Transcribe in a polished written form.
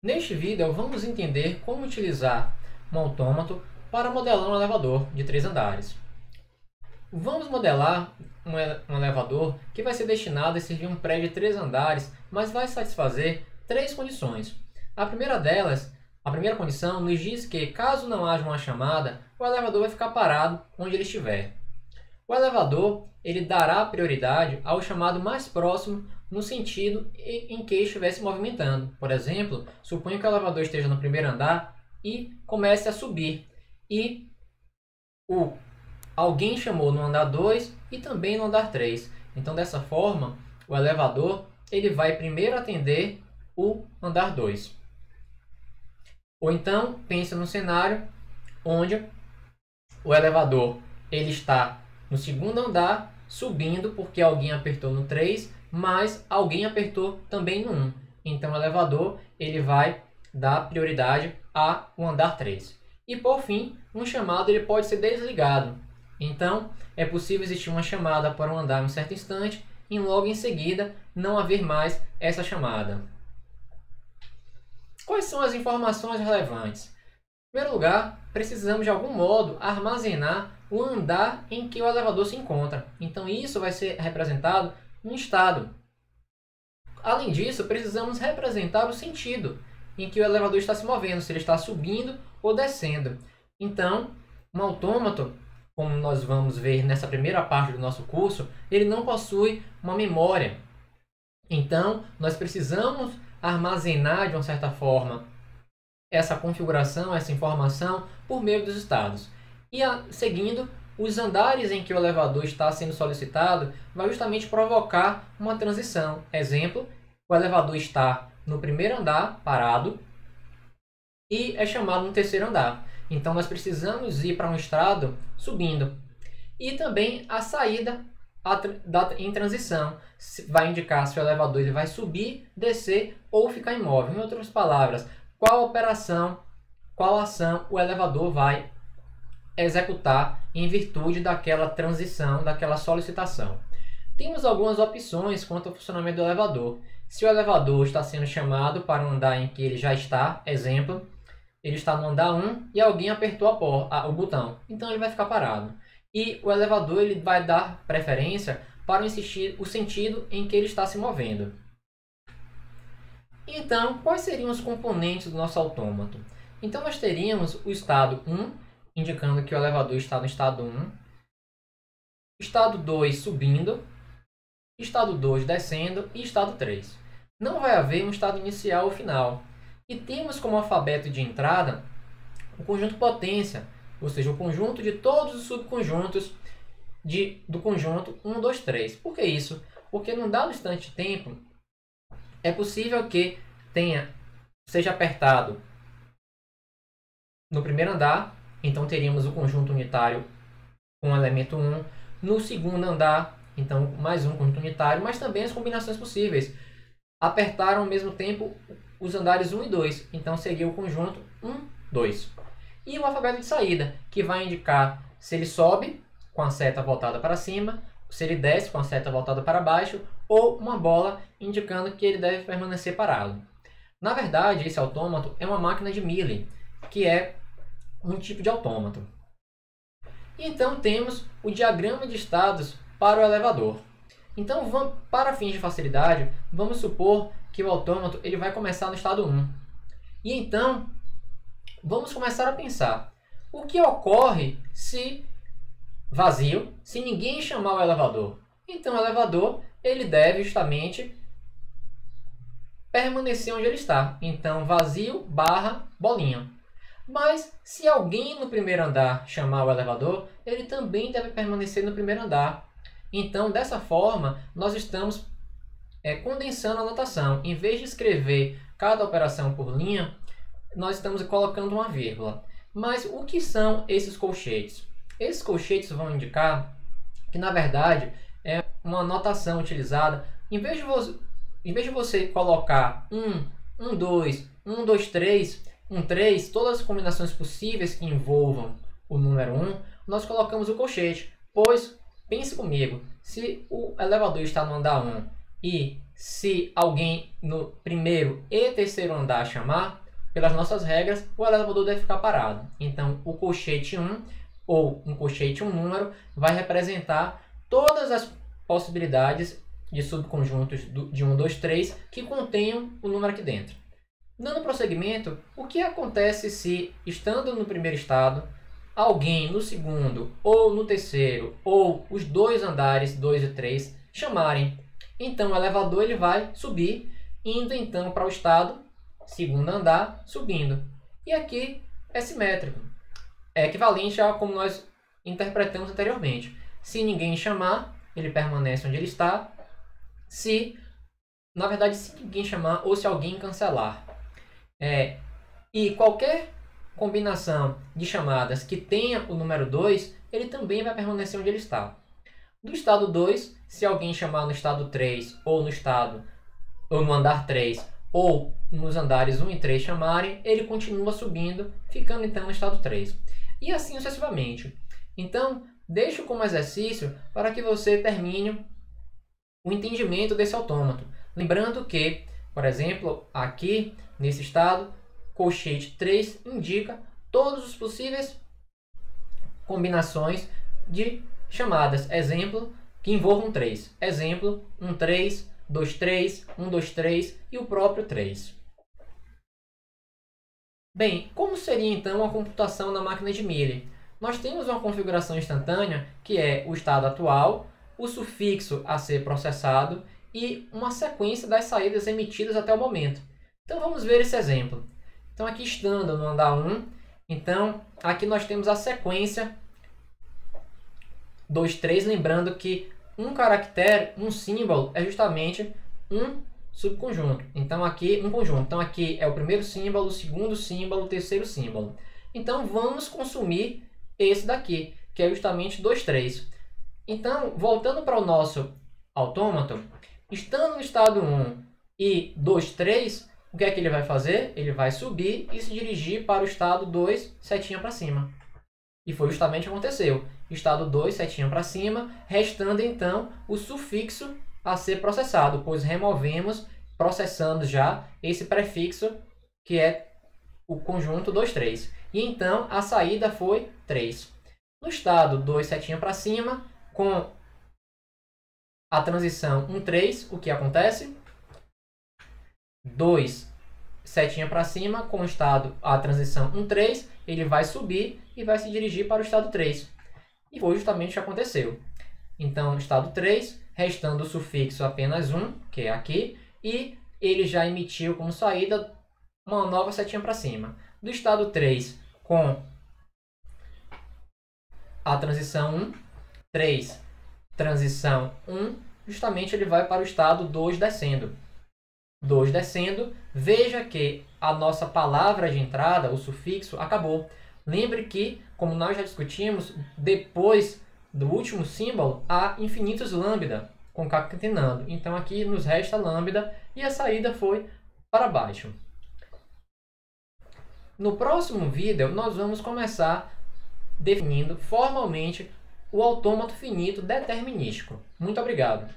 Neste vídeo, vamos entender como utilizar um autômato para modelar um elevador de 3 andares. Vamos modelar um elevador que vai ser destinado a servir um prédio de 3 andares, mas vai satisfazer 3 condições. A primeira condição nos diz que, caso não haja uma chamada, o elevador vai ficar parado onde ele estiver. O elevador ele dará prioridade ao chamado mais próximo no sentido em que estiver se movimentando. Por exemplo, suponha que o elevador esteja no primeiro andar e comece a subir. E alguém chamou no andar 2 e também no andar 3. Então, dessa forma, o elevador ele vai primeiro atender o andar 2. Ou então, pense num cenário onde o elevador ele está no segundo andar, subindo porque alguém apertou no 3, mas alguém apertou também no 1. Então o elevador ele vai dar prioridade ao andar 3. E por fim, um chamado ele pode ser desligado. Então é possível existir uma chamada para um andar em um certo instante e logo em seguida não haver mais essa chamada. Quais são as informações relevantes? Em primeiro lugar, precisamos de algum modo armazenar o andar em que o elevador se encontra. Então isso vai ser representado no estado. Além disso, precisamos representar o sentido em que o elevador está se movendo, se ele está subindo ou descendo. Então, um autômato, como nós vamos ver nessa primeira parte do nosso curso, ele não possui uma memória. Então, nós precisamos armazenar de uma certa forma essa configuração, essa informação por meio dos estados. E seguindo, os andares em que o elevador está sendo solicitado vai justamente provocar uma transição. Exemplo, o elevador está no primeiro andar, parado, e é chamado no terceiro andar. Então nós precisamos ir para um estado subindo. E também a saída em transição vai indicar se o elevador ele vai subir, descer ou ficar imóvel. Em outras palavras, qual operação, qual ação o elevador vai executar em virtude daquela transição, daquela solicitação. Temos algumas opções quanto ao funcionamento do elevador. Se o elevador está sendo chamado para um andar em que ele já está, exemplo, ele está no andar 1 e alguém apertou o botão, então ele vai ficar parado. E o elevador ele vai dar preferência para o sentido em que ele está se movendo. Então, quais seriam os componentes do nosso autômato? Então, nós teríamos o estado 1, indicando que o elevador está no estado 1, estado 2 subindo, estado 2 descendo e estado 3. Não vai haver um estado inicial ou final. E temos como alfabeto de entrada o conjunto potência, ou seja, o conjunto de todos os subconjuntos do conjunto 1, 2, 3. Por que isso? Porque num dado instante de tempo, é possível que seja apertado no primeiro andar, então teríamos o conjunto unitário com o elemento 1. No segundo andar, então mais um conjunto unitário, mas também as combinações possíveis. Apertaram ao mesmo tempo os andares 1 e 2, então seria o conjunto 1, 2. E o alfabeto de saída, que vai indicar se ele sobe com a seta voltada para cima, se ele desce com a seta voltada para baixo, ou uma bola indicando que ele deve permanecer parado. Na verdade, esse autômato é uma máquina de Mealy, que é um tipo de autômato. E então temos o diagrama de estados para o elevador. Então, para fins de facilidade, vamos supor que o autômato ele vai começar no estado 1. E então, vamos começar a pensar. O que ocorre se vazio, se ninguém chamar o elevador? Então, o elevador ele deve justamente permanecer onde ele está. Então, vazio barra bolinha. Mas, se alguém no primeiro andar chamar o elevador, ele também deve permanecer no primeiro andar. Então, dessa forma, nós estamos condensando a notação. Em vez de escrever cada operação por linha, nós estamos colocando uma vírgula. Mas o que são esses colchetes? Esses colchetes vão indicar que, na verdade, é uma notação utilizada. Em vez de você colocar 1, 2, 1, 2, 3... 1, 3, todas as combinações possíveis que envolvam o número 1, nós colocamos o colchete. Pois, pense comigo, se o elevador está no andar 1 e se alguém no primeiro e terceiro andar chamar, pelas nossas regras, o elevador deve ficar parado. Então, o colchete 1, ou um colchete, um número, vai representar todas as possibilidades de subconjuntos de 1, 2, 3 que contenham o número aqui dentro. Dando prosseguimento, o que acontece se, estando no primeiro estado, alguém no segundo, ou no terceiro, ou os dois andares, 2 e 3, chamarem? Então, o elevador ele vai subir, indo então para o estado segundo andar, subindo. E aqui é simétrico. É equivalente a como nós interpretamos anteriormente. Se ninguém chamar, ele permanece onde ele está. Na verdade, se ninguém chamar ou se alguém cancelar. E qualquer combinação de chamadas que tenha o número 2, ele também vai permanecer onde ele está. Do estado 2, se alguém chamar no estado 3 ou no andar 3 ou nos andares 1 e 3 chamarem, ele continua subindo, ficando então no estado 3. E assim sucessivamente. Então, deixo como exercício para que você termine o entendimento desse autômato. Lembrando que, por exemplo, aqui nesse estado, colchete 3 indica todas as possíveis combinações de chamadas. Exemplo, que envolvam 3. Exemplo, 1, 3, 2, 3, 1, 2, 3 e o próprio 3. Bem, como seria então a computação na máquina de Mealy? Nós temos uma configuração instantânea que é o estado atual, o sufixo a ser processado e uma sequência das saídas emitidas até o momento. Então vamos ver esse exemplo. Então aqui estando no andar 1, então aqui nós temos a sequência 2, 3, lembrando que um caractere, um símbolo, é justamente um subconjunto. Então aqui, um conjunto. Então aqui é o primeiro símbolo, o segundo símbolo, o terceiro símbolo. Então vamos consumir esse daqui, que é justamente 2, 3. Então, voltando para o nosso autômato, estando no estado 1 e 2, 3, o que é que ele vai fazer? Ele vai subir e se dirigir para o estado 2, setinha para cima. E foi justamente o que aconteceu. Estado 2, setinha para cima, restando então o sufixo a ser processado, pois removemos, processando já esse prefixo que é o conjunto 2, 3. E então a saída foi 3. No estado 2, setinha para cima, com a transição 1, 3, o que acontece? 2, setinha para cima, com o estado, a transição 1, 3, ele vai subir e vai se dirigir para o estado 3. E foi justamente o que aconteceu. Então, estado 3, restando o sufixo apenas 1, que é aqui, e ele já emitiu como saída uma nova setinha para cima. Do estado 3, com a transição 1, 3, transição 1, justamente ele vai para o estado 2 descendo. 2 descendo, veja que a nossa palavra de entrada, o sufixo, acabou. Lembre que, como nós já discutimos, depois do último símbolo, há infinitos lambda concatenando. Então aqui nos resta lambda e a saída foi para baixo. No próximo vídeo, nós vamos começar definindo formalmente o autômato finito determinístico. Muito obrigado.